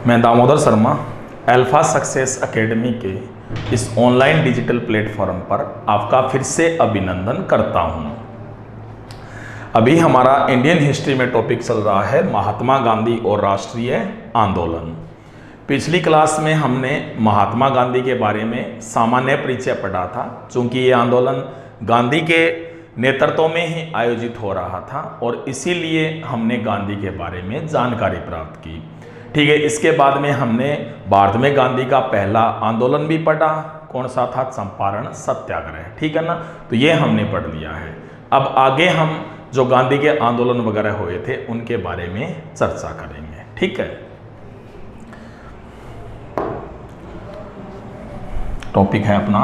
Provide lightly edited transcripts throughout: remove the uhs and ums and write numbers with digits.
मैं Damodar Sharma alpha success academy के इस ऑनलाइन डिजिटल प्लेटफॉर्म पर आपका फिर से अभिनंदन करता हूं। अभी हमारा इंडियन हिस्ट्री में टॉपिक चल रहा है महात्मा गांधी और राष्ट्रीय आंदोलन। पिछली क्लास में हमने महात्मा गांधी के बारे में सामान्य परिचय पढ़ा था, चूंकि ये आंदोलन गांधी के नेतृत्व में ही आयोजित हो रहा था और इसीलिए हमने गांधी के बारे में जानकारी प्राप्त की। ठीक है, इसके बाद में हमने भारत में गांधी का पहला आंदोलन भी पढ़ा। कौन सा था? चंपारण सत्याग्रह। ठीक है ना, तो ये हमने पढ़ लिया है। अब आगे हम जो गांधी के आंदोलन वगैरह हुए थे उनके बारे में चर्चा करेंगे। ठीक है, टॉपिक है अपना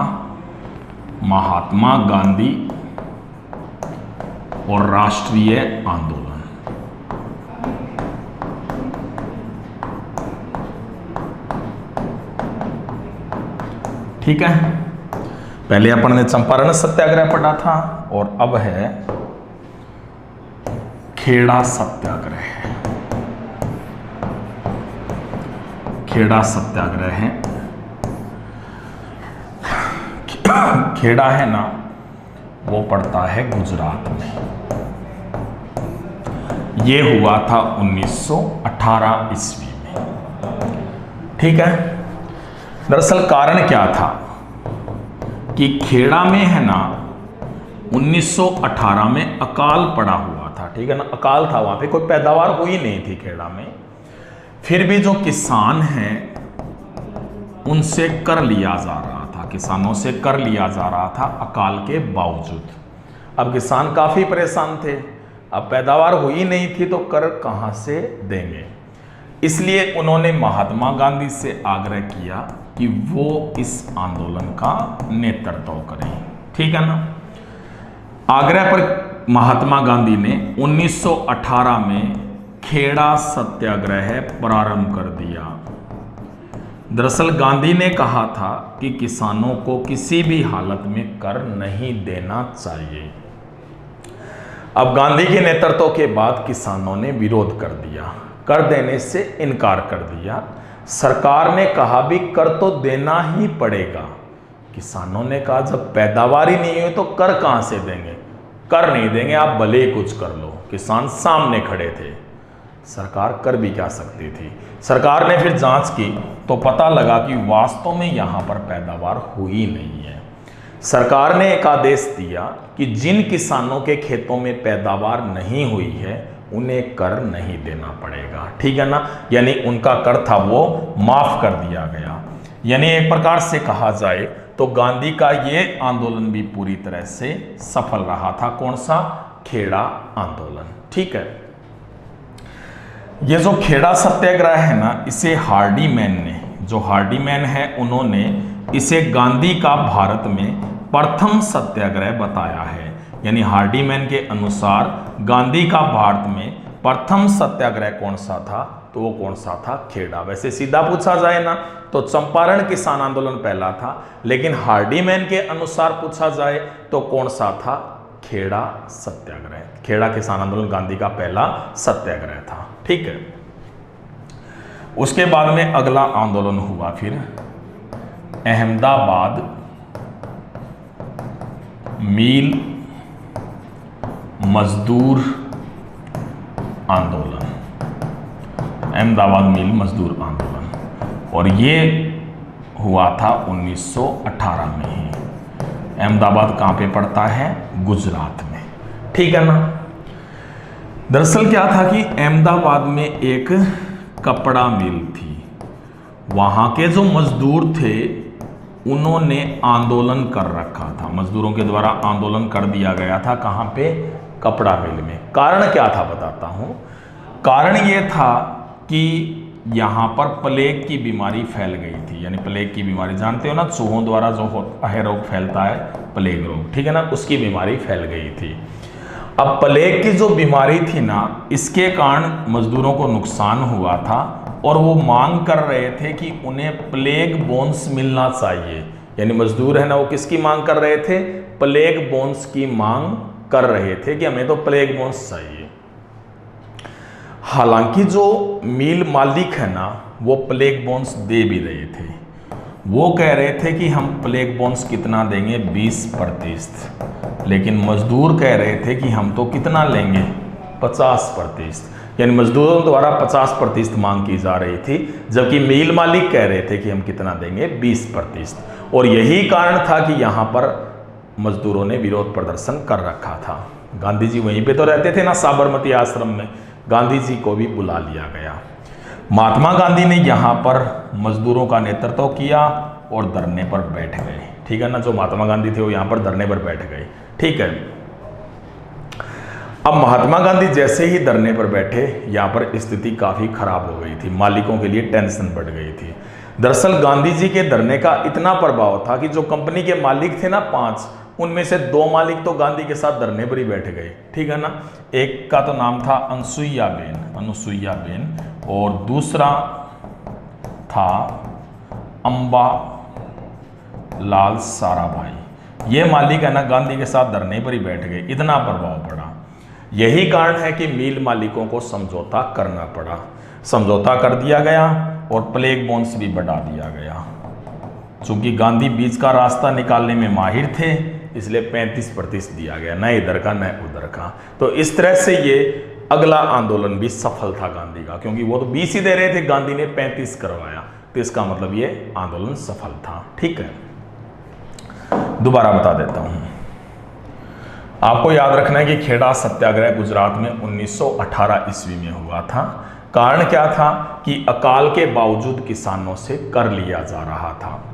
महात्मा गांधी और राष्ट्रीय आंदोलन। ठीक है, पहले अपन ने चंपारण सत्याग्रह पढ़ा था और अब है खेड़ा सत्याग्रह। खेड़ा सत्याग्रह है, खेड़ा है ना, वो पड़ता है गुजरात में। ये हुआ था 1918 ईस्वी में। ठीक है, दरअसल कारण क्या था कि खेड़ा में है ना 1918 में अकाल पड़ा हुआ था। ठीक है ना, अकाल था, वहां पे कोई पैदावार हुई नहीं थी खेड़ा में। फिर भी जो किसान हैं उनसे कर लिया जा रहा था, किसानों से कर लिया जा रहा था अकाल के बावजूद। अब किसान काफी परेशान थे, अब पैदावार हुई नहीं थी तो कर कहां से देंगे। इसलिए उन्होंने महात्मा गांधी से आग्रह किया कि वो इस आंदोलन का नेतृत्व करें। ठीक है ना, आग्रह पर महात्मा गांधी ने 1918 में खेड़ा सत्याग्रह प्रारंभ कर दिया। दरअसल गांधी ने कहा था कि किसानों को किसी भी हालत में कर नहीं देना चाहिए। अब गांधी के नेतृत्व के बाद किसानों ने विरोध कर दिया, कर देने से इनकार कर दिया। सरकार ने कहा भी कर तो देना ही पड़ेगा। किसानों ने कहा जब पैदावार ही नहीं हुई तो कर कहां से देंगे, कर नहीं देंगे, आप भले ही कुछ कर लो। किसान सामने खड़े थे, सरकार कर भी क्या सकती थी। सरकार ने फिर जांच की तो पता लगा कि वास्तव में यहां पर पैदावार हुई नहीं है। सरकार ने एक आदेश दिया कि जिन किसानों के खेतों में पैदावार नहीं हुई है उन्हें कर नहीं देना पड़ेगा। ठीक है ना, यानी उनका कर था वो माफ कर दिया गया। यानी एक प्रकार से कहा जाए तो गांधी का ये आंदोलन भी पूरी तरह से सफल रहा था। कौन सा? खेड़ा आंदोलन। ठीक है, ये जो खेड़ा सत्याग्रह है ना, इसे हार्डीमैन ने, जो हार्डीमैन है, उन्होंने इसे गांधी का भारत में प्रथम सत्याग्रह बताया है। यानी हार्डीमैन के अनुसार गांधी का भारत में प्रथम सत्याग्रह कौन सा था? तो वो कौन सा था? खेड़ा। वैसे सीधा पूछा जाए ना तो चंपारण किसान आंदोलन पहला था, लेकिन हार्डीमैन के अनुसार पूछा जाए तो कौन सा था? खेड़ा सत्याग्रह। खेड़ा किसान आंदोलन गांधी का पहला सत्याग्रह था। ठीक है, उसके बाद में अगला आंदोलन हुआ फिर अहमदाबाद मील मजदूर आंदोलन। अहमदाबाद मील मजदूर आंदोलन, और ये हुआ था 1918 में ही। अहमदाबाद कहाँ पे पड़ता है? गुजरात में। ठीक है ना, दरअसल क्या था कि अहमदाबाद में एक कपड़ा मिल थी। वहाँ के जो मजदूर थे उन्होंने आंदोलन कर रखा था, मजदूरों के द्वारा आंदोलन कर दिया गया था। कहाँ पे? कपड़ा मिल में। कारण क्या था बताता हूं। कारण यह था कि यहां पर प्लेग की बीमारी फैल गई थी। यानी प्लेग की बीमारी जानते हो ना, चूहों द्वारा जो है रोग फैलता है, प्लेग रोग। ठीक है ना, उसकी बीमारी फैल गई थी। अब प्लेग की जो बीमारी थी ना, इसके कारण मजदूरों को नुकसान हुआ था और वो मांग कर रहे थे कि उन्हें प्लेग बोन्स मिलना चाहिए। यानी मजदूर है ना, वो किसकी मांग कर रहे थे? प्लेग बोन्स की मांग कर रहे थे कि हमें तो प्लेग बोन्स चाहिए। हालांकि जो मिल मालिक है ना वो प्लेग बोनस दे भी रहे थे। वो कह रहे थे कि हम प्लेग बोनस कितना देंगे 20%, लेकिन मजदूर कह रहे थे कि हम तो कितना लेंगे 50%, यानी मजदूरों द्वारा 50% मांग की जा रही थी, जबकि मिल मालिक कह रहे थे कि हम कितना देंगे 20%। और यही कारण था कि यहाँ पर मजदूरों ने विरोध प्रदर्शन कर रखा था। गांधी जी वहीं पे तो रहते थे ना, साबरमती आश्रम में, गांधी जी को भी बुला लिया गया। महात्मा गांधी ने यहाँ पर मजदूरों का नेतृत्व किया और धरने पर बैठ गए। ठीक है ना, जो महात्मा गांधी थे वो यहाँ पर धरने पर बैठ गए। ठीक है, अब महात्मा गांधी जैसे ही धरने पर बैठे, यहाँ पर स्थिति काफी खराब हो गई थी, मालिकों के लिए टेंशन बढ़ गई थी। दरअसल गांधी जी के धरने का इतना प्रभाव था कि जो कंपनी के मालिक थे ना 5, उनमें से 2 मालिक तो गांधी के साथ धरने पर ही बैठ गए। ठीक है ना, एक का तो नाम था अनुसुईया बेन और दूसरा था अंबा लाल साराभाई। ये मालिक है ना गांधी के साथ धरने पर ही बैठ गए, इतना प्रभाव पड़ा। यही कारण है कि मिल मालिकों को समझौता करना पड़ा। समझौता कर दिया गया और प्लेग बोनस भी बढ़ा दिया गया। चूंकि गांधी बीच का रास्ता निकालने में माहिर थे, इसलिए 35% दिया गया, न इधर का न उधर का। तो इस तरह से ये अगला आंदोलन भी सफल था गांधी का, क्योंकि वो तो 20 ही दे रहे थे, गांधी ने 35 करवाया, तो इसका मतलब ये आंदोलन सफल था। ठीक है, दोबारा बता देता हूं। आपको याद रखना है कि खेड़ा सत्याग्रह गुजरात में 1918 ईस्वी में हुआ था। कारण क्या था कि अकाल के बावजूद किसानों से कर लिया जा रहा था।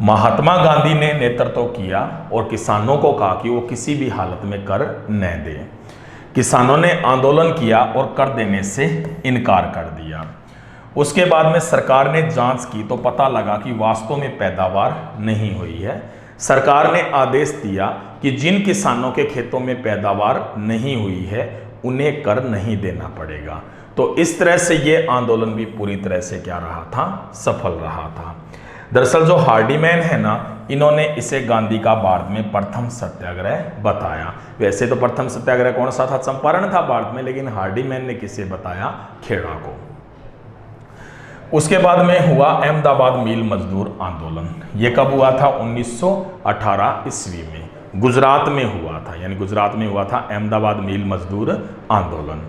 महात्मा गांधी ने नेतृत्व किया और किसानों को कहा कि वो किसी भी हालत में कर न दें। किसानों ने आंदोलन किया और कर देने से इनकार कर दिया। उसके बाद में सरकार ने जांच की तो पता लगा कि वास्तव में पैदावार नहीं हुई है। सरकार ने आदेश दिया कि जिन किसानों के खेतों में पैदावार नहीं हुई है उन्हें कर नहीं देना पड़ेगा। तो इस तरह से ये आंदोलन भी पूरी तरह से क्या रहा था, सफल रहा था। दरअसल जो हार्डीमैन है ना, इन्होंने इसे गांधी का भारत में प्रथम सत्याग्रह बताया। वैसे तो प्रथम सत्याग्रह कौन सा था, चंपारण था भारत में, लेकिन हार्डीमैन ने किसे बताया, खेड़ा को। उसके बाद में हुआ अहमदाबाद मिल मजदूर आंदोलन। ये कब हुआ था, 1918 ईस्वी में गुजरात में हुआ था, यानी गुजरात में हुआ था अहमदाबाद मिल मजदूर आंदोलन।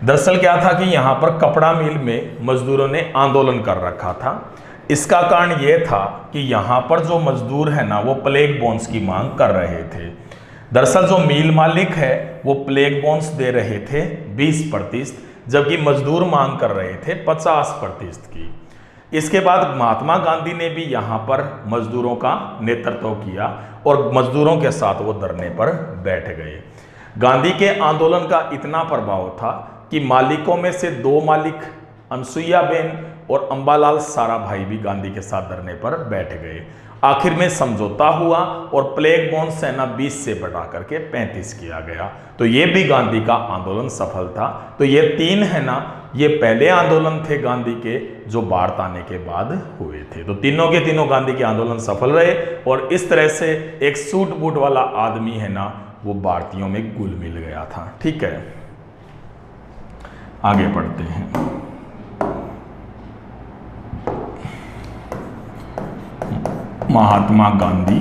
दरअसल क्या था कि यहाँ पर कपड़ा मिल में मजदूरों ने आंदोलन कर रखा था। इसका कारण यह था कि यहाँ पर जो मजदूर है ना वो प्लेग बोनस की मांग कर रहे थे। दरअसल जो मिल मालिक है वो प्लेग बोनस दे रहे थे 20%, जबकि मजदूर मांग कर रहे थे 50% की। इसके बाद महात्मा गांधी ने भी यहाँ पर मजदूरों का नेतृत्व किया और मजदूरों के साथ वो धरने पर बैठ गए। गांधी के आंदोलन का इतना प्रभाव था कि मालिकों में से 2 मालिक अनुसुईया बेन और अंबालाल साराभाई भी गांधी के साथ धरने पर बैठ गए। आखिर में समझौता हुआ और प्लेग बोनस सेना 20 से बढ़ा करके 35 किया गया। तो ये भी गांधी का आंदोलन सफल था। तो ये 3 है ना, ये पहले आंदोलन थे गांधी के जो भारत आने के बाद हुए थे। तो तीनों के तीनों गांधी के आंदोलन सफल रहे और इस तरह से एक सूट बूट वाला आदमी है ना वो भारतीयों में घुल मिल गया था। ठीक है, आगे बढ़ते हैं। महात्मा गांधी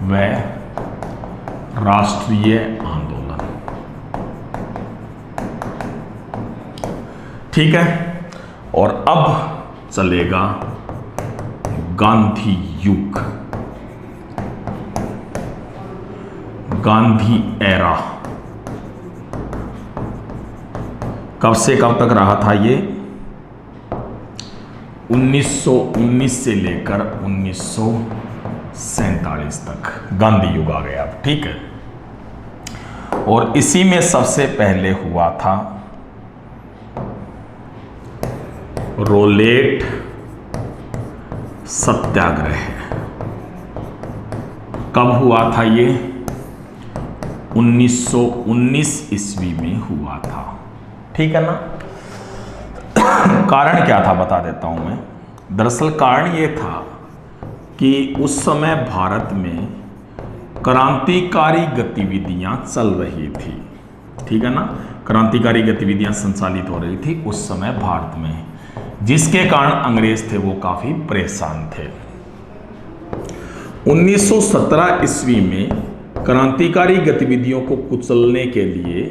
व राष्ट्रीय आंदोलन। ठीक है, और अब चलेगा गांधी युग, गांधी एरा। कब से कब तक रहा था ये, 1919 से लेकर 1947 तक गांधी युग आ गया। ठीक है, और इसी में सबसे पहले हुआ था रोलेट सत्याग्रह। कब हुआ था ये, 1919 ईस्वी में हुआ था। ठीक है ना। कारण क्या था बता देता हूं मैं। दरअसल कारण ये था कि उस समय भारत में क्रांतिकारी गतिविधियां चल रही थी। ठीक है ना, क्रांतिकारी गतिविधियां संचालित हो रही थी उस समय भारत में, जिसके कारण अंग्रेज थे वो काफी परेशान थे। 1917 ईस्वी में क्रांतिकारी गतिविधियों को कुचलने के लिए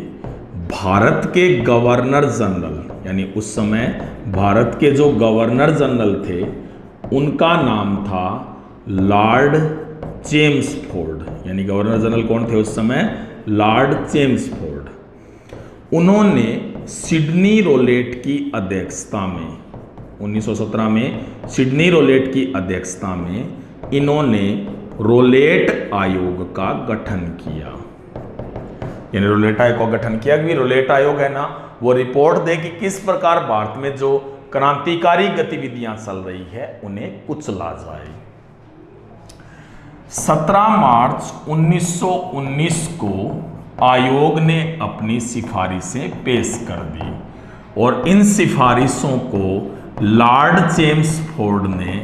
भारत के गवर्नर जनरल, यानी उस समय भारत के जो गवर्नर जनरल थे उनका नाम था लॉर्ड चेम्सफोर्ड, यानी गवर्नर जनरल कौन थे उस समय? Lord Chelmsford. उन्होंने सिडनी रोलेट की अध्यक्षता में 1917 में सिडनी रोलेट की अध्यक्षता में इन्होंने रोलेट आयोग का गठन किया, यानी रोलेट आयोग का गठन किया कि रोलेट आयोग है ना वो रिपोर्ट दे कि किस प्रकार भारत में जो क्रांतिकारी गतिविधियां चल रही है उन्हें कुचला जाए। 17 मार्च 1919 को आयोग ने अपनी सिफारिशें पेश कर दी और इन सिफारिशों को लॉर्ड चेम्सफोर्ड ने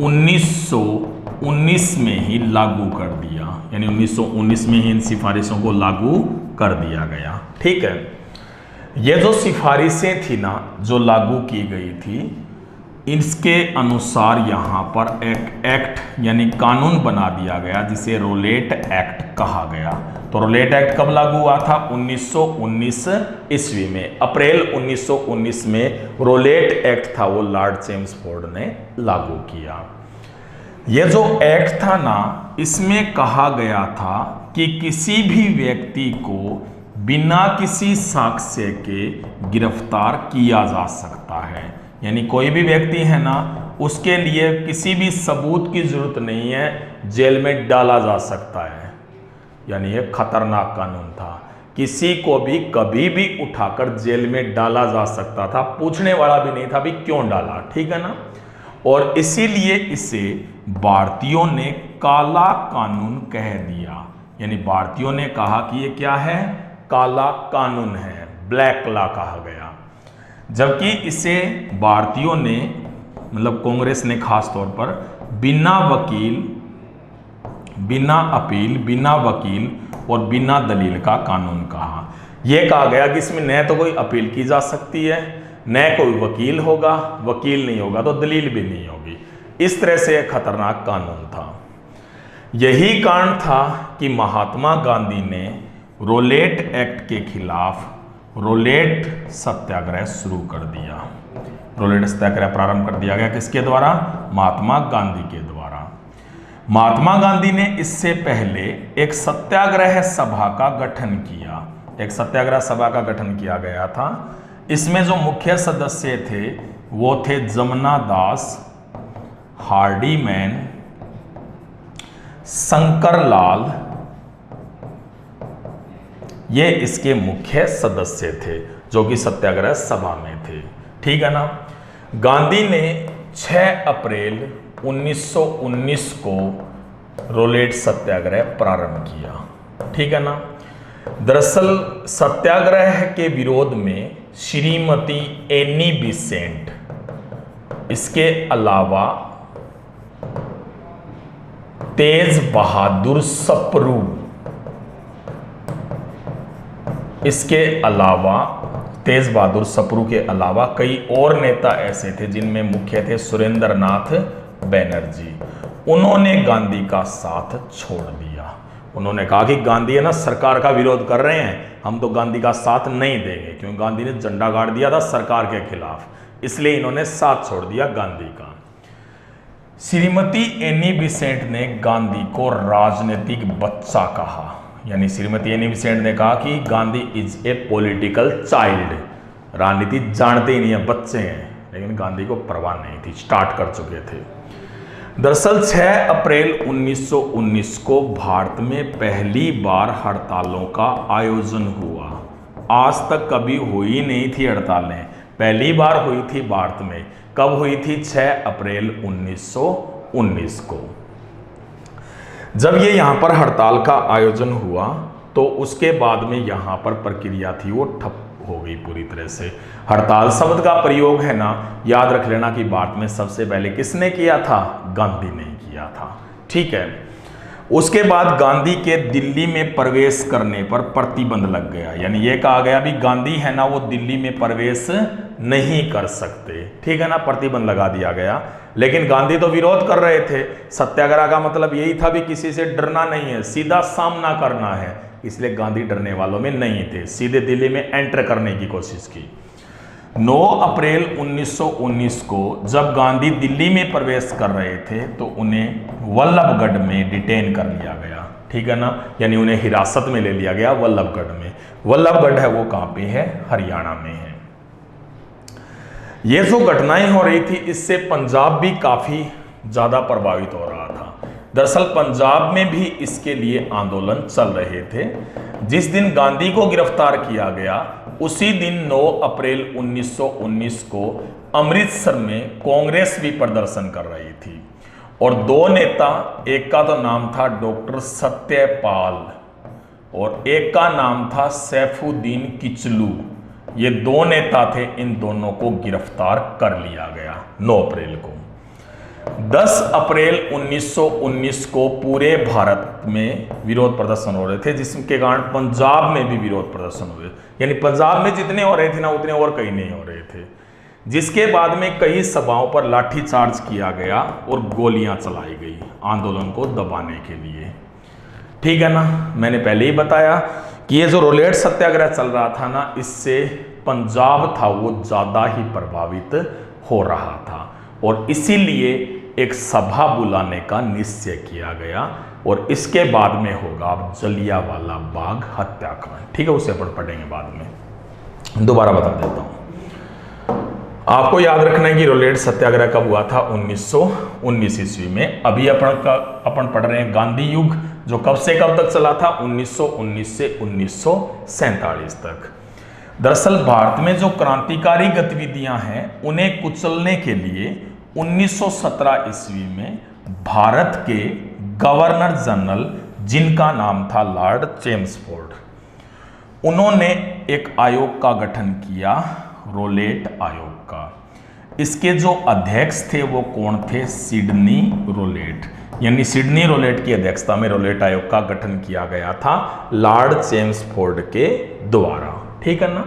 1919 में ही लागू कर दिया, यानी 1919 में ही इन सिफारिशों को लागू कर दिया गया। ठीक है, ये जो सिफारिशें थी ना जो लागू की गई थी, इसके अनुसार यहाँ पर एक एक्ट यानी कानून बना दिया गया जिसे रोलेट एक्ट कहा गया। तो रोलेट एक्ट कब लागू हुआ था? 1919 ईस्वी में, अप्रैल 1919 में रोलेट एक्ट था वो लॉर्ड चेम्सफोर्ड ने लागू किया। यह जो एक्ट था ना इसमें कहा गया था कि किसी भी व्यक्ति को बिना किसी साक्ष्य के गिरफ्तार किया जा सकता है, यानी कोई भी व्यक्ति है ना उसके लिए किसी भी सबूत की जरूरत नहीं है, जेल में डाला जा सकता है। यानी यह खतरनाक कानून था, किसी को भी कभी भी उठाकर जेल में डाला जा सकता था, पूछने वाला भी नहीं था भी क्यों डाला। ठीक है ना, और इसीलिए इसे भारतीयों ने काला कानून कह दिया, यानी भारतीयों ने कहा कि ये क्या है? काला कानून है, ब्लैक लॉ कहा गया। जबकि इसे भारतीयों ने मतलब कांग्रेस ने खास तौर पर बिना वकील, बिना अपील, बिना वकील और बिना दलील का कानून कहा। यह कहा गया कि इसमें न तो कोई अपील की जा सकती है, न कोई वकील होगा, वकील नहीं होगा तो दलील भी नहीं होगी। इस तरह से एक खतरनाक कानून था। यही कारण था कि महात्मा गांधी ने रोलेट एक्ट के खिलाफ रोलेट सत्याग्रह शुरू कर दिया। रोलेट सत्याग्रह प्रारंभ कर दिया गया किसके द्वारा? महात्मा गांधी के द्वारा। महात्मा गांधी ने इससे पहले एक सत्याग्रह सभा का गठन किया, एक सत्याग्रह सभा का गठन किया गया था। इसमें जो मुख्य सदस्य थे वो थे जमुना दास, हार्डीमैन, शंकरलाल, ये इसके मुख्य सदस्य थे जो कि सत्याग्रह सभा में थे। ठीक है ना, गांधी ने 6 अप्रैल 1919 को रोलेट सत्याग्रह प्रारंभ किया। ठीक है ना, दरअसल सत्याग्रह के विरोध में श्रीमती एनी बिसेंट, इसके अलावा तेज बहादुर सप्रू, इसके अलावा तेज बहादुर सप्रू के अलावा कई और नेता ऐसे थे जिनमें मुख्य थे सुरेंद्र नाथ बनर्जी। उन्होंने गांधी का साथ छोड़ दिया। उन्होंने कहा कि गांधी है ना सरकार का विरोध कर रहे हैं, हम तो गांधी का साथ नहीं देंगे, क्योंकि गांधी ने झंडा गाड़ दिया था सरकार के खिलाफ, इसलिए इन्होंने साथ छोड़ दिया गांधी का। श्रीमती एनी बिसेंट ने गांधी को राजनीतिक बच्चा कहा, यानी श्रीमती एनी बिसेंट ने कहा कि Gandhi is a political child, राजनीति जानते ही नहीं है, बच्चे हैं। लेकिन गांधी को परवाह नहीं थी, स्टार्ट कर चुके थे। दरअसल 6 अप्रैल 1919 को भारत में पहली बार हड़तालों का आयोजन हुआ। आज तक कभी हुई नहीं थी हड़तालें, पहली बार हुई थी भारत में। कब हुई थी? 6 अप्रैल 1919 को। जब ये यहाँ पर हड़ताल का आयोजन हुआ तो उसके बाद में यहाँ पर प्रक्रिया थी वो ठप हो गई पूरी तरह से। हड़ताल शब्द का प्रयोग है ना, याद रख लेना कि भारत में सबसे पहले किसने किया था? गांधी ने किया था। ठीक है, उसके बाद गांधी के दिल्ली में प्रवेश करने पर प्रतिबंध लग गया, यानी ये कहा गया भी गांधी है ना वो दिल्ली में प्रवेश नहीं कर सकते, ठीक है ना, प्रतिबंध लगा दिया गया। लेकिन गांधी तो विरोध कर रहे थे। सत्याग्रह का मतलब यही था भी किसी से डरना नहीं है, सीधा सामना करना है, इसलिए गांधी डरने वालों में नहीं थे, सीधे दिल्ली में एंटर करने की कोशिश की। 9 अप्रैल 1919 को जब गांधी दिल्ली में प्रवेश कर रहे थे तो उन्हें वल्लभगढ़ में डिटेन कर लिया गया, ठीक है ना, यानी उन्हें हिरासत में ले लिया गया वल्लभगढ़ में। वल्लभगढ़ है वो कहाँ पे है, हरियाणा में है। ये जो घटनाएं हो रही थी इससे पंजाब भी काफी ज्यादा प्रभावित हो रहा था। दरअसल पंजाब में भी इसके लिए आंदोलन चल रहे थे। जिस दिन गांधी को गिरफ्तार किया गया उसी दिन 9 अप्रैल 1919 को अमृतसर में कांग्रेस भी प्रदर्शन कर रही थी और 2 नेता, एक का तो नाम था डॉक्टर सत्यपाल और एक का नाम था सैफुद्दीन किचलू, ये 2 नेता थे, इन दोनों को गिरफ्तार कर लिया गया 9 अप्रैल को। 10 अप्रैल 1919 को पूरे भारत में विरोध प्रदर्शन हो रहे थे, जिसके कारण पंजाब में भी विरोध प्रदर्शन हुए, यानी पंजाब में जितने हो रहे थे ना उतने और कहीं नहीं हो रहे थे। जिसके बाद में कई सभाओं पर लाठीचार्ज किया गया और गोलियां चलाई गई आंदोलन को दबाने के लिए, ठीक है ना। मैंने पहले ही बताया कि ये जो रोलेट सत्याग्रह चल रहा था ना, इससे पंजाब था वो ज्यादा ही प्रभावित हो रहा था और इसीलिए एक सभा बुलाने का निश्चय किया गया और इसके बाद में होगा अब जलियांवाला बाग हत्याकांड, ठीक है, उसे अपन पढ़ेंगे बाद में। दोबारा बता देता हूं, आपको याद रखना है कि रोलेट सत्याग्रह कब हुआ था, 1919 ईस्वी में। अभी अपन पढ़ रहे हैं गांधी युग, जो कब से कब तक चला था, 1919 से 1947 तक। दरअसल भारत में जो क्रांतिकारी गतिविधियां हैं उन्हें कुचलने के लिए 1917 ईस्वी में भारत के गवर्नर जनरल, जिनका नाम था लॉर्ड चेम्सफोर्ड, उन्होंने एक आयोग का गठन किया, रोलेट आयोग का। इसके जो अध्यक्ष थे वो कौन थे, सिडनी रोलेट, यानी सिडनी रोलेट की अध्यक्षता में रोलेट आयोग का गठन किया गया था लॉर्ड चेम्सफोर्ड के द्वारा, ठीक है ना।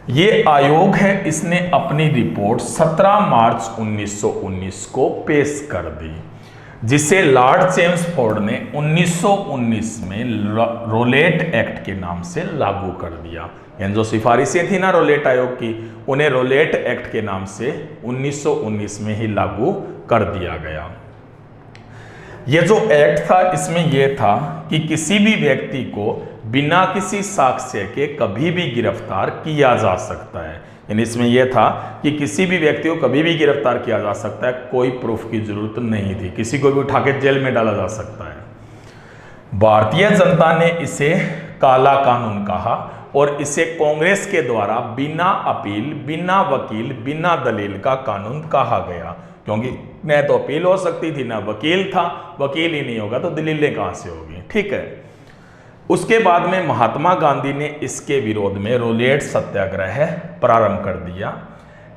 ये आयोग है, इसने अपनी रिपोर्ट 17 मार्च 1919 को पेश कर दी, जिसे लॉर्ड चेम्सफोर्ड ने 1919 में रोलेट एक्ट के नाम से लागू कर दिया। यानी जो सिफारिशें थी ना रोलेट आयोग की, उन्हें रोलेट एक्ट के नाम से 1919 में ही लागू कर दिया गया। यह जो एक्ट था इसमें यह था कि किसी भी व्यक्ति को बिना किसी साक्ष्य के कभी भी गिरफ्तार किया जा सकता है। यानी इसमें यह था कि किसी भी व्यक्ति को कभी भी गिरफ्तार किया जा सकता है, कोई प्रूफ की जरूरत नहीं थी, किसी को भी उठा के जेल में डाला जा सकता है। भारतीय जनता ने इसे काला कानून कहा और इसे कांग्रेस के द्वारा बिना अपील, बिना वकील, बिना दलील का कानून कहा गया, क्योंकि न तो अपील हो सकती थी, ना वकील था, वकील ही नहीं होगा तो दलीलें कहां से होगी, ठीक है। उसके बाद में महात्मा गांधी ने इसके विरोध में रोलेट सत्याग्रह प्रारंभ कर दिया।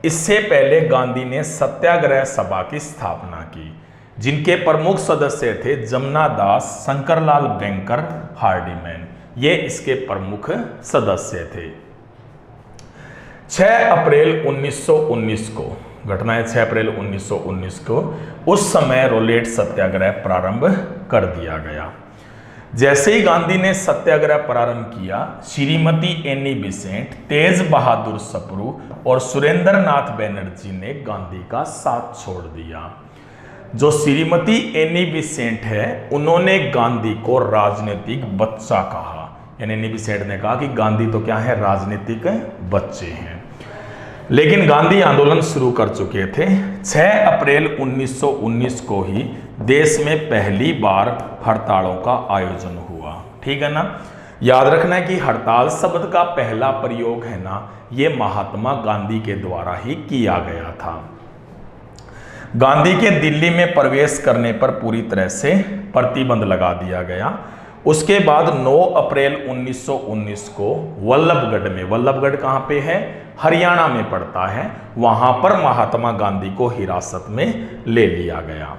इससे पहले गांधी ने सत्याग्रह सभा की स्थापना की, जिनके प्रमुख सदस्य थे जमुना दास, शंकरलाल बैंकर, हार्डीमैन, ये इसके प्रमुख सदस्य थे। 6 अप्रैल 1919 को घटना है, 6 अप्रैल 1919 को, उस समय रोलेट सत्याग्रह प्रारंभ कर दिया गया। जैसे ही गांधी ने सत्याग्रह प्रारंभ किया, श्रीमती एनी बेसेंट, तेज बहादुर सप्रू और सुरेंद्र नाथ बैनर्जी ने गांधी का साथ छोड़ दिया। जो श्रीमती एनी बेसेंट है, उन्होंने गांधी को राजनीतिक बच्चा कहा, यानी एनी बेसेंट ने कहा कि गांधी तो क्या है, राजनीतिक बच्चे हैं। लेकिन गांधी आंदोलन शुरू कर चुके थे। 6 अप्रैल 1919 को ही देश में पहली बार हड़तालों का आयोजन हुआ, ठीक है ना। याद रखना है कि हड़ताल शब्द का पहला प्रयोग है ना, ये महात्मा गांधी के द्वारा ही किया गया था। गांधी के दिल्ली में प्रवेश करने पर पूरी तरह से प्रतिबंध लगा दिया गया। उसके बाद 9 अप्रैल 1919 को वल्लभगढ़ में, वल्लभगढ़ कहाँ पे है, हरियाणा में पड़ता है, वहां पर महात्मा गांधी को हिरासत में ले लिया गया।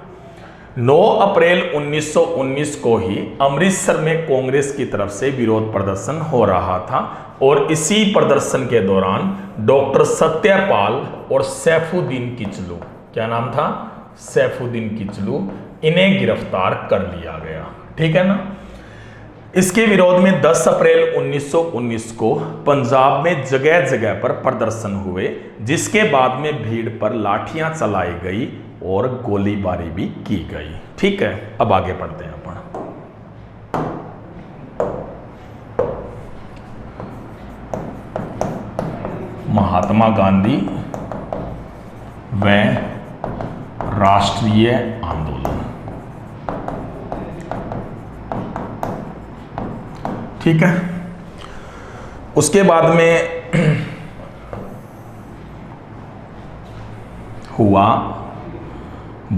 9 अप्रैल 1919 को ही अमृतसर में कांग्रेस की तरफ से विरोध प्रदर्शन हो रहा था और इसी प्रदर्शन के दौरान डॉक्टर सत्यपाल और सैफुद्दीन किचलू, क्या नाम था, सैफुद्दीन किचलू, इन्हें गिरफ्तार कर लिया गया। ठीक है ना। इसके विरोध में 10 अप्रैल 1919 को पंजाब में जगह जगह पर प्रदर्शन हुए, जिसके बाद में भीड़ पर लाठियां चलाई गई और गोलीबारी भी की गई। ठीक है, अब आगे पढ़ते हैं अपन। महात्मा गांधी व राष्ट्रीय आंदोलन। ठीक है, उसके बाद में हुआ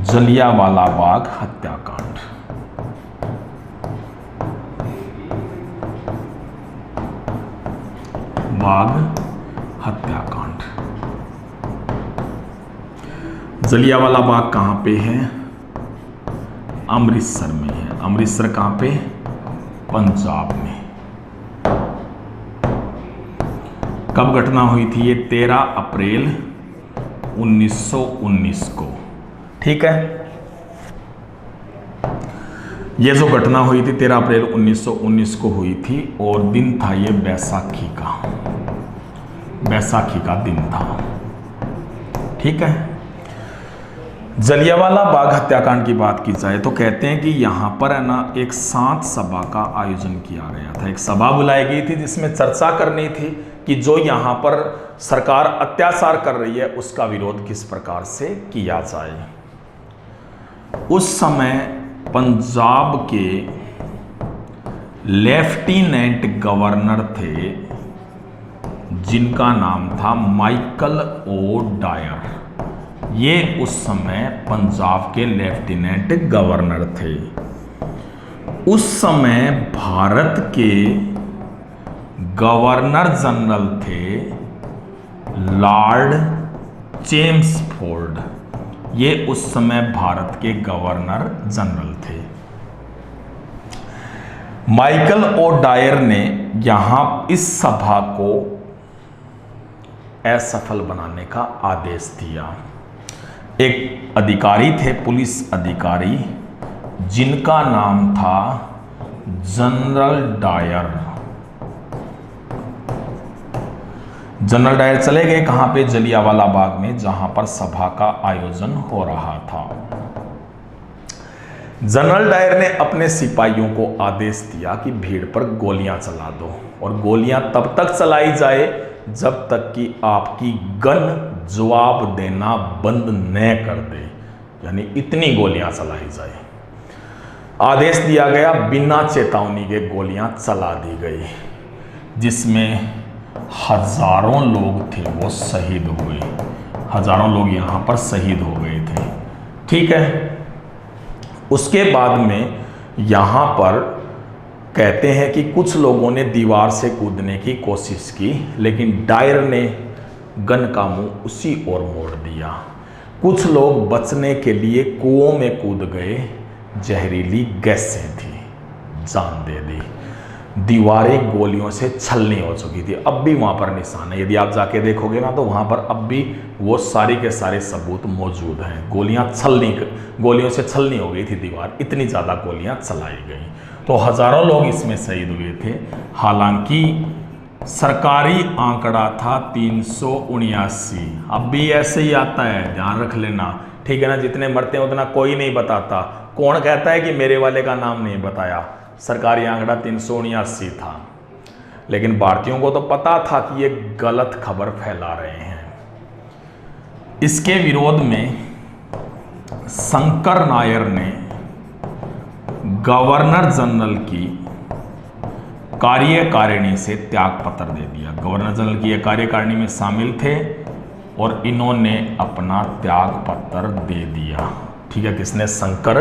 जलियांवाला बाग हत्याकांड। बाग हत्याकांड। जलियांवाला बाग कहां पे है? अमृतसर में है। अमृतसर कहां पे? पंजाब में। कब घटना हुई थी? ये 13 अप्रैल 1919 को। ठीक है, ये जो घटना हुई थी 13 अप्रैल 1919 को हुई थी और दिन था ये बैसाखी का। बैसाखी का दिन था। ठीक है। जलियांवाला बाग हत्याकांड की बात की जाए तो कहते हैं कि यहां पर है ना एक शांत सभा का आयोजन किया गया था। एक सभा बुलाई गई थी जिसमें चर्चा करनी थी कि जो यहां पर सरकार अत्याचार कर रही है उसका विरोध किस प्रकार से किया जाए। उस समय पंजाब के लेफ्टिनेंट गवर्नर थे जिनका नाम था माइकल ओ डायर। ये उस समय पंजाब के लेफ्टिनेंट गवर्नर थे। उस समय भारत के गवर्नर जनरल थे लॉर्ड चेम्सफोर्ड। ये उस समय भारत के गवर्नर जनरल थे। माइकल ओ डायर ने यहां इस सभा को असफल बनाने का आदेश दिया। एक अधिकारी थे, पुलिस अधिकारी, जिनका नाम था जनरल डायर। जनरल डायर चले गए कहां पे? जलियांवाला बाग में, जहां पर सभा का आयोजन हो रहा था। जनरल डायर ने अपने सिपाहियों को आदेश दिया कि भीड़ पर गोलियां चला दो और गोलियां तब तक चलाई जाए जब तक कि आपकी गन जवाब देना बंद न कर दे, यानी इतनी गोलियां चलाई जाए। आदेश दिया गया, बिना चेतावनी के गोलियां चला दी गई, जिसमें हजारों लोग थे वो शहीद हुए। हजारों लोग यहां पर शहीद हो गए थे। ठीक है। उसके बाद में यहां पर कहते हैं कि कुछ लोगों ने दीवार से कूदने की कोशिश की, लेकिन डायर ने गन का मुंह उसी ओर मोड़ दिया। कुछ लोग बचने के लिए कुओं में कूद गए। जहरीली गैसें थी, जान दे दी। दीवारें गोलियों से छलनी हो चुकी थी। अब भी वहां पर निशान है, यदि आप जाके देखोगे ना तो वहां पर अब भी वो सारे के सारे सबूत मौजूद हैं। गोलियों से छलनी हो गई थी दीवार, इतनी ज़्यादा गोलियां चलाई गई। तो हजारों लोग इसमें शहीद हुए थे। हालांकि सरकारी आंकड़ा था 379। अब भी ऐसे ही आता है, ध्यान रख लेना। ठीक है ना। जितने मरते हैं उतना कोई नहीं बताता। कौन कहता है कि मेरे वाले का नाम नहीं बताया? सरकारी आंकड़ा 379 था, लेकिन भारतीयों को तो पता था कि ये गलत खबर फैला रहे हैं। इसके विरोध में शंकर नायर ने गवर्नर जनरल की कार्यकारिणी से त्यागपत्र दे दिया। गवर्नर जनरल की यह कार्यकारिणी में शामिल थे और इन्होंने अपना त्यागपत्र दे दिया। ठीक है। किसने? शंकर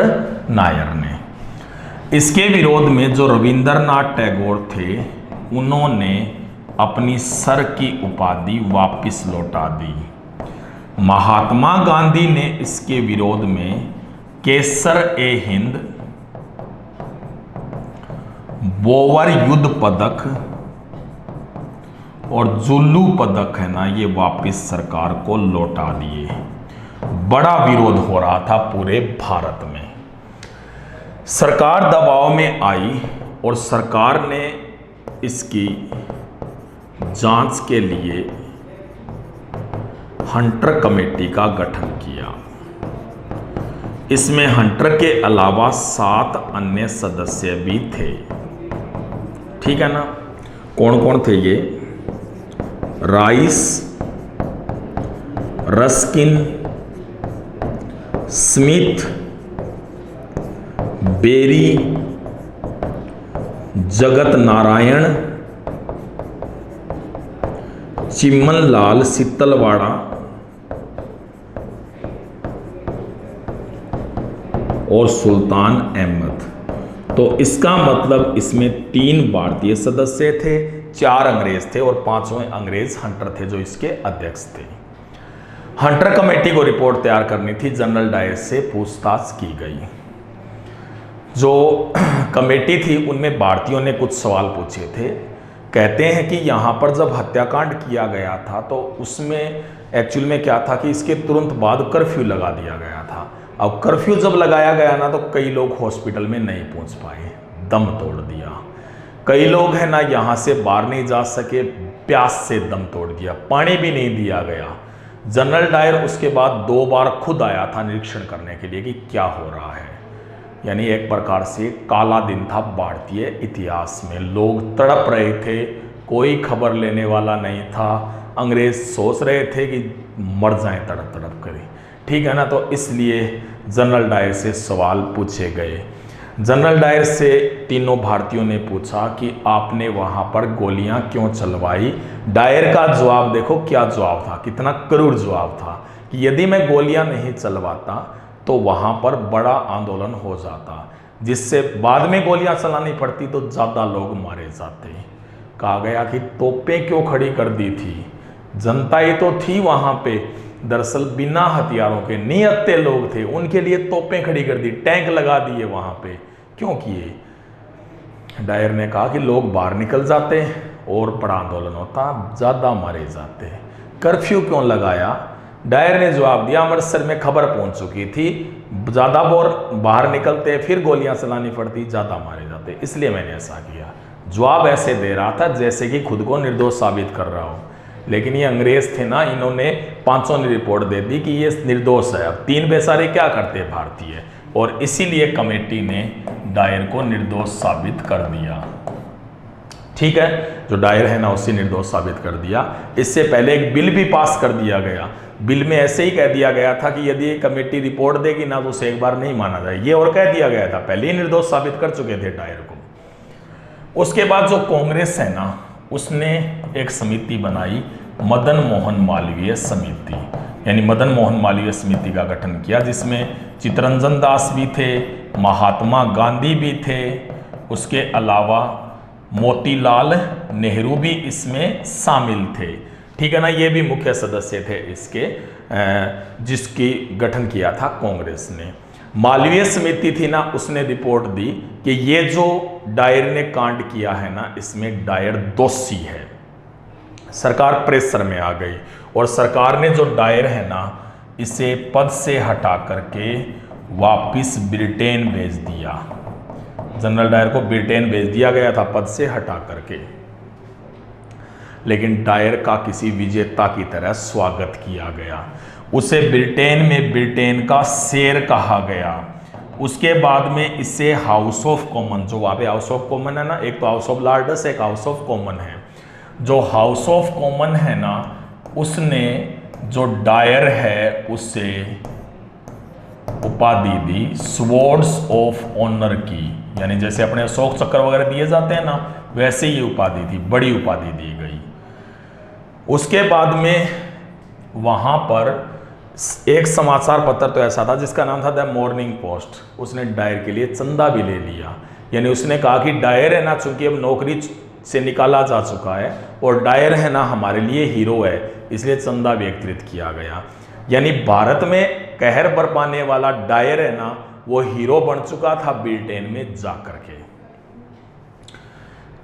नायर ने। इसके विरोध में जो रविंद्रनाथ टैगोर थे, उन्होंने अपनी सर की उपाधि वापस लौटा दी। महात्मा गांधी ने इसके विरोध में केसर ए हिंद, बोवर युद्ध पदक और जुल्लू पदक है ना, ये वापस सरकार को लौटा दिए। बड़ा विरोध हो रहा था पूरे भारत में। सरकार दबाव में आई और सरकार ने इसकी जांच के लिए हंटर कमेटी का गठन किया। इसमें हंटर के अलावा 7 अन्य सदस्य भी थे। ठीक है ना। कौन कौन थे ये? Rice, Ruskin, Smith, berry, Jagat Narayan, Chiman लाल सितलवाड़ा और सुल्तान अहमद। तो इसका मतलब इसमें 3 भारतीय सदस्य थे, 4 अंग्रेज थे और 5वें अंग्रेज हंटर थे जो इसके अध्यक्ष थे। हंटर कमेटी को रिपोर्ट तैयार करनी थी। जनरल डायर से पूछताछ की गई। जो कमेटी थी उनमें भारतीयों ने कुछ सवाल पूछे थे। कहते हैं कि यहाँ पर जब हत्याकांड किया गया था तो उसमें एक्चुअल में क्या था कि इसके तुरंत बाद कर्फ्यू लगा दिया गया था। अब कर्फ्यू जब लगाया गया ना तो कई लोग हॉस्पिटल में नहीं पहुंच पाए, दम तोड़ दिया। कई लोग हैं ना यहाँ से बाहर नहीं जा सके, प्यास से दम तोड़ दिया, पानी भी नहीं दिया गया। जनरल डायर उसके बाद 2 बार खुद आया था निरीक्षण करने के लिए कि क्या हो रहा है। यानी एक प्रकार से काला दिन था भारतीय इतिहास में। लोग तड़प रहे थे, कोई खबर लेने वाला नहीं था। अंग्रेज सोच रहे थे कि मर जाएं तड़प तड़प कर। ठीक है ना। तो इसलिए जनरल डायर से सवाल पूछे गए। जनरल डायर से तीनों भारतीयों ने पूछा कि आपने वहां पर गोलियां क्यों चलवाई। डायर का जवाब देखो क्या जवाब था, कितना क्रूर जवाब था कि यदि मैं गोलियां नहीं चलवाता तो वहां पर बड़ा आंदोलन हो जाता, जिससे बाद में गोलियां चलानी पड़ती तो ज़्यादा लोग मारे जाते। कहा गया कि तोपें क्यों खड़ी कर दी थी, जनता ही तो थी वहां पे। दरअसल बिना हथियारों के निहत्थे लोग थे, उनके लिए तोपें खड़ी कर दी, टैंक लगा दिए वहां पे। क्यों किए? डायर ने कहा कि लोग बाहर निकल जाते और बड़ा आंदोलन होता, ज़्यादा मारे जाते। कर्फ्यू क्यों लगाया? डायर ने जवाब दिया अमृतसर में खबर पहुंच चुकी थी, ज़्यादा बाहर निकलते फिर गोलियां चलानी पड़ती, ज़्यादा मारे जाते, इसलिए मैंने ऐसा किया। जवाब ऐसे दे रहा था जैसे कि खुद को निर्दोष साबित कर रहा हो। लेकिन ये अंग्रेज थे ना, इन्होंने 500 ने रिपोर्ट दे दी कि ये निर्दोष है। अब 3 बेचारे क्या करते भारतीय, और इसीलिए कमेटी ने डायर को निर्दोष साबित कर दिया। ठीक है। जो डायर है ना उसे निर्दोष साबित कर दिया। इससे पहले एक बिल भी पास कर दिया गया। बिल में ऐसे ही कह दिया गया था कि यदि कमेटी रिपोर्ट देगी ना तो उसे एक बार नहीं माना जाए, ये और कह दिया गया था। पहले ही निर्दोष साबित कर चुके थे डायर को। उसके बाद जो कांग्रेस है ना उसने एक समिति बनाई, मदन मोहन मालवीय समिति, यानी मदन मोहन मालवीय समिति का गठन किया, जिसमें चित्तरंजन दास भी थे, महात्मा गांधी भी थे, उसके अलावा मोतीलाल नेहरू भी इसमें शामिल थे। ठीक है ना। ये भी मुख्य सदस्य थे इसके, जिसकी गठन किया था कांग्रेस ने। मालवीय समिति थी ना उसने रिपोर्ट दी कि ये जो डायर ने कांड किया है ना इसमें डायर दोषी है। सरकार प्रेशर में आ गई और सरकार ने जो डायर है ना इसे पद से हटा करके वापिस ब्रिटेन भेज दिया। जनरल डायर को ब्रिटेन भेज दिया गया था पद से हटा करके। लेकिन डायर का किसी विजेता की तरह स्वागत किया गया। उसे ब्रिटेन में ब्रिटेन का शेर कहा गया। उसके बाद में इसे हाउस ऑफ कॉमन, जो वहाँ पे हाउस ऑफ कॉमन है ना, एक तो हाउस ऑफ लॉर्ड्स एक हाउस ऑफ कॉमन है। जो हाउस ऑफ कॉमन है ना उसने जो डायर है उसे उपाधि दी स्वॉर्ड्स ऑफ ऑनर की, यानी जैसे अपने अशोक चक्र वगैरह दिए जाते हैं ना वैसे ही उपाधि थी, बड़ी उपाधि दी गई। उसके बाद में वहाँ पर एक समाचार पत्र तो ऐसा था जिसका नाम था द मॉर्निंग पोस्ट। उसने डायर के लिए चंदा भी ले लिया, यानी उसने कहा कि डायर है ना चूंकि अब नौकरी से निकाला जा चुका है और डायर है ना हमारे लिए हीरो है, इसलिए चंदा भी एकत्रित किया गया। यानी भारत में कहर बरपाने वाला डायर है ना वो हीरो बन चुका था ब्रिटेन में जाकर के।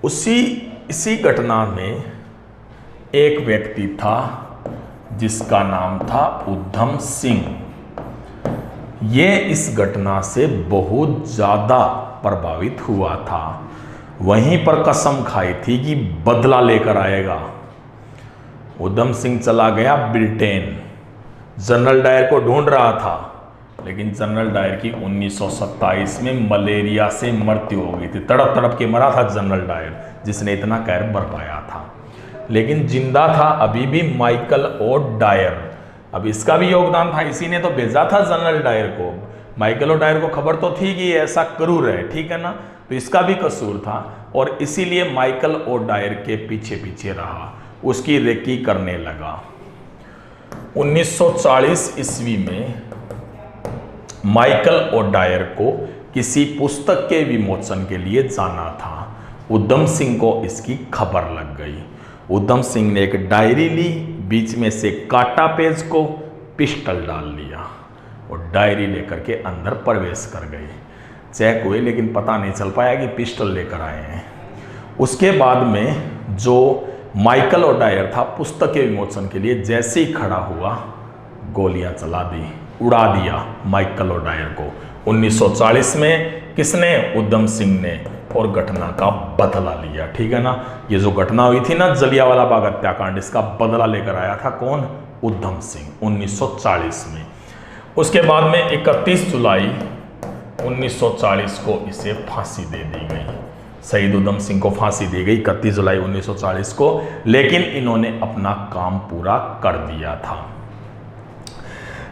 इसी घटना में एक व्यक्ति था जिसका नाम था उधम सिंह। ये इस घटना से बहुत ज़्यादा प्रभावित हुआ था, वहीं पर कसम खाई थी कि बदला लेकर आएगा। उधम सिंह चला गया ब्रिटेन, जनरल डायर को ढूंढ रहा था, लेकिन जनरल डायर की 1927 में मलेरिया से मृत्यु हो गई थी। तड़प तड़प के मरा था जनरल डायर, जिसने इतना कहर बरपाया था। लेकिन जिंदा था अभी भी माइकल ओ डायर। अब इसका भी योगदान था, इसी ने तो भेजा था जनरल डायर को। माइकल ओ डायर को खबर तो थी कि ऐसा क्रूर है, ठीक है ना, तो इसका भी कसूर था और इसीलिए माइकल ओ डायर के पीछे पीछे रहा, उसकी रेकी करने लगा। 1940 ईस्वी में माइकल ओ डायर को किसी पुस्तक के विमोचन के लिए जाना था। उधम सिंह को इसकी खबर लग गई। उधम सिंह ने एक डायरी ली, बीच में से काटा पेज को, पिस्टल डाल लिया और डायरी लेकर के अंदर प्रवेश कर गए। चेक हुए लेकिन पता नहीं चल पाया कि पिस्टल लेकर आए हैं। उसके बाद में जो माइकल ओ डायर था पुस्तक के विमोचन के लिए जैसे ही खड़ा हुआ, गोलियां चला दी, उड़ा दिया माइकल ओ डायर को। 1940 में किसने? उधम सिंह ने, और घटना का बदला लिया, ठीक है ना। ये जो घटना हुई थी ना जलियांवाला बाग हत्याकांड, इसका बदला लेकर आया था कौन? उधम सिंह 1940 में। उसके बाद में 31 जुलाई 1940 को इसे फांसी दे दी गई। शहीद उधम सिंह को फांसी दी गई 31 जुलाई 1940 को, लेकिन इन्होंने अपना काम पूरा कर दिया था।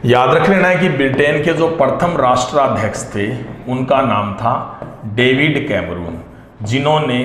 याद रख लेना है कि ब्रिटेन के जो प्रथम राष्ट्राध्यक्ष थे उनका नाम था डेविड कैमरून, जिन्होंने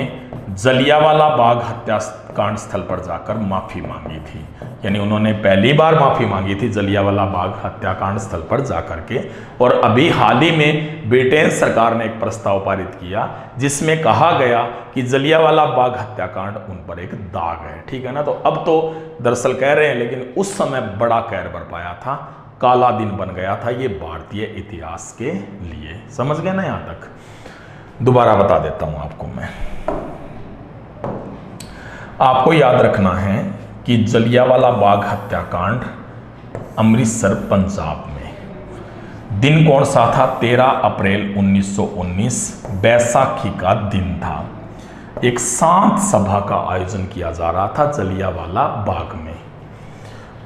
जलियांवाला बाग हत्याकांड स्थल पर जाकर माफी मांगी थी। यानी उन्होंने पहली बार माफी मांगी थी जलियांवाला बाग हत्याकांड स्थल पर जाकर के। और अभी हाल ही में ब्रिटेन सरकार ने एक प्रस्ताव पारित किया जिसमें कहा गया कि जलियांवाला बाग हत्याकांड उन पर एक दाग है, ठीक है ना। तो अब तो दरअसल कह रहे हैं, लेकिन उस समय बड़ा कहर बरपाया था, काला दिन बन गया था ये भारतीय इतिहास के लिए। समझ गए ना? यहां तक दोबारा बता देता हूं आपको मैं। आपको याद रखना है कि जलियांवाला बाग हत्याकांड अमृतसर पंजाब में, दिन कौन सा था? 13 अप्रैल 1919 बैसाखी का दिन था। एक शांत सभा का आयोजन किया जा रहा था जलियांवाला बाग में।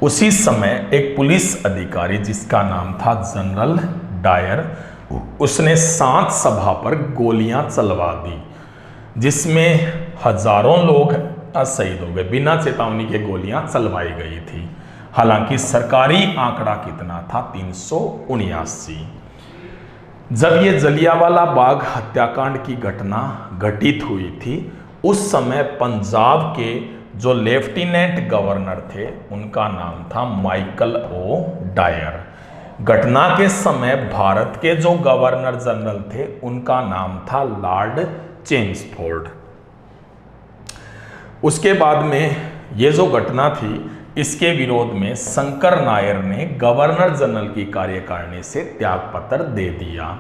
उसी समय एक पुलिस अधिकारी जिसका नाम था जनरल डायर, उसने शांत सभा पर गोलियां चलवा दी, जिसमें हजारों लोग शहीद हो गए। बिना चेतावनी के गोलियां चलवाई गई थी। हालांकि सरकारी आंकड़ा कितना था? 379। जब ये जलियांवाला बाग हत्याकांड की घटना घटित हुई थी, उस समय पंजाब के जो लेफ्टिनेंट गवर्नर थे उनका नाम था माइकल ओ डायर। घटना के समय भारत के जो गवर्नर जनरल थे उनका नाम था लॉर्ड चेम्सफोर्ड। उसके बाद में ये जो घटना थी, इसके विरोध में शंकर नायर ने गवर्नर जनरल की कार्यकारिणी से त्यागपत्र दे दिया।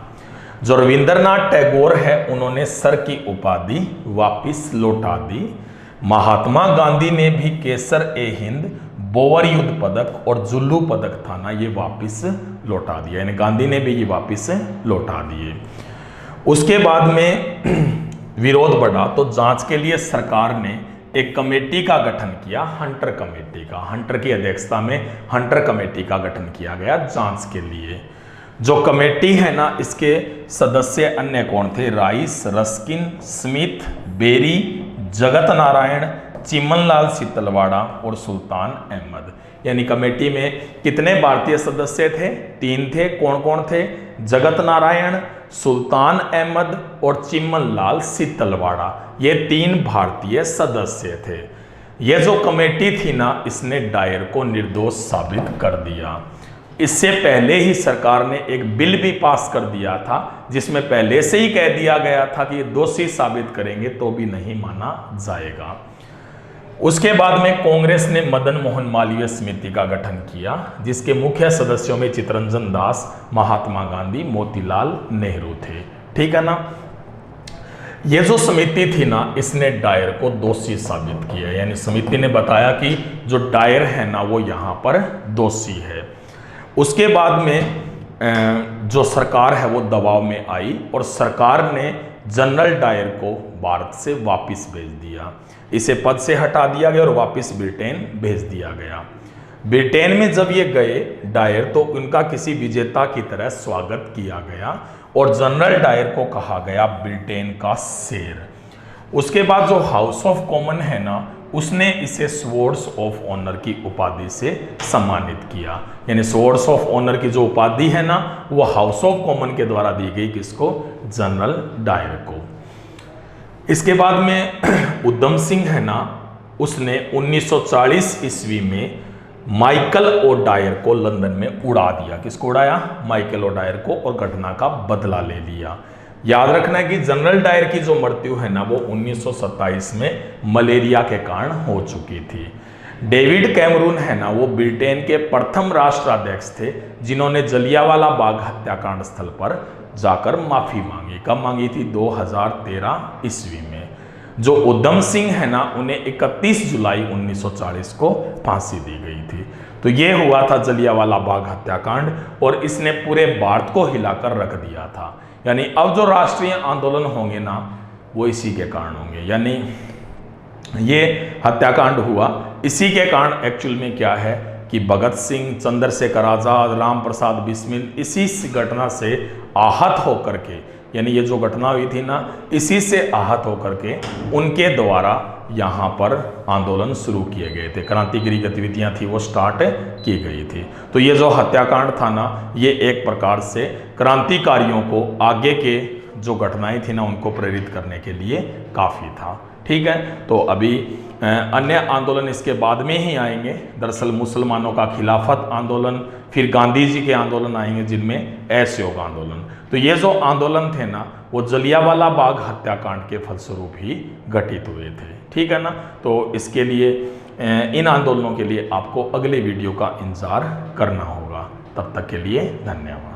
जो रविंद्रनाथ टैगोर है उन्होंने सर की उपाधि वापिस लौटा दी। महात्मा गांधी ने भी केसर ए हिंद, बोवर युद्ध पदक और जुल्लू पदक था ना, ये वापिस लौटा दिया। यानी गांधी ने भी ये वापिस लौटा दिए। उसके बाद में विरोध बढ़ा तो जांच के लिए सरकार ने एक कमेटी का गठन किया, हंटर कमेटी का। हंटर की अध्यक्षता में हंटर कमेटी का गठन किया गया जांच के लिए। जो कमेटी है ना, इसके सदस्य अन्य कौन थे? Rice, Ruskin, Smith, berry, Jagat Narayan, Chimanlal सीतलवाड़ा और सुल्तान अहमद। यानी कमेटी में कितने भारतीय सदस्य थे? 3 थे। कौन कौन थे? जगत नारायण, सुल्तान अहमद और चिमनलाल सीतलवाड़ा। ये 3 भारतीय सदस्य थे। ये जो कमेटी थी ना, इसने डायर को निर्दोष साबित कर दिया। इससे पहले ही सरकार ने एक बिल भी पास कर दिया था जिसमें पहले से ही कह दिया गया था कि ये दोषी साबित करेंगे तो भी नहीं माना जाएगा। उसके बाद में कांग्रेस ने मदन मोहन मालवीय समिति का गठन किया, जिसके मुख्य सदस्यों में चित्तरंजन दास, महात्मा गांधी, मोतीलाल नेहरू थे। ठीक है ना। ये जो समिति थी ना, इसने डायर को दोषी साबित किया, यानी समिति ने बताया कि जो डायर है ना वो यहाँ पर दोषी है। उसके बाद में जो सरकार है वो दबाव में आई और सरकार ने जनरल डायर को भारत से वापस भेज दिया। इसे पद से हटा दिया गया और वापस ब्रिटेन भेज दिया गया। ब्रिटेन में जब ये गए डायर, तो उनका किसी विजेता की तरह स्वागत किया गया और जनरल डायर को कहा गया ब्रिटेन का शेर। उसके बाद जो हाउस ऑफ कॉमन है ना, उसने इसे स्वॉर्ड्स ऑफ ऑनर की उपाधि से सम्मानित किया, यानी स्वॉर्ड्स ऑफ ऑनर की जो उपाधि है ना वो हाउस ऑफ कॉमन के द्वारा दी गई, किसको? जनरल डायर को। इसके बाद में उधम सिंह है ना, उसने 1940 ईस्वी में माइकल ओ डायर को लंदन में उड़ा दिया। किसको उड़ाया? माइकल ओ डायर को, और घटना का बदला ले लिया। याद रखना है कि जनरल डायर की जो मृत्यु है ना वो 1927 में मलेरिया के कारण हो चुकी थी। डेविड कैमरून है ना, वो ब्रिटेन के प्रथम राष्ट्राध्यक्ष थे जिन्होंने जलियांवाला बाग हत्याकांड स्थल पर जाकर माफी मांगी। कब मांगी थी? 2013 ईस्वी में। जो उधम सिंह है ना, उन्हें 31 जुलाई 1940 को फांसी दी गई थी। तो ये हुआ था जलियांवाला बाग हत्याकांड, और इसने पूरे भारत को हिलाकर रख दिया था। यानी अब जो राष्ट्रीय आंदोलन होंगे ना वो इसी के कारण होंगे, यानी ये हत्याकांड हुआ इसी के कारण। एक्चुअल में क्या है कि भगत सिंह, चंद्रशेखर आजाद, राम प्रसाद बिस्मिल इसी घटना से आहत होकर के, यानी ये जो घटना हुई थी ना इसी से आहत होकर के उनके द्वारा यहाँ पर आंदोलन शुरू किए गए थे। क्रांतिकारी गतिविधियाँ थी वो स्टार्ट की गई थी। तो ये जो हत्याकांड था ना, ये एक प्रकार से क्रांतिकारियों को आगे के जो घटनाएं थी ना उनको प्रेरित करने के लिए काफ़ी था। ठीक है। तो अभी अन्य आंदोलन इसके बाद में ही आएंगे। दरअसल मुसलमानों का खिलाफत आंदोलन, फिर गांधी जी के आंदोलन आएंगे जिनमें असहयोग आंदोलन। तो ये जो आंदोलन थे ना वो जलियांवाला बाग हत्याकांड के फलस्वरूप ही घटित हुए थे। ठीक है ना। तो इसके लिए इन आंदोलनों के लिए आपको अगले वीडियो का इंतजार करना होगा। तब तक के लिए धन्यवाद।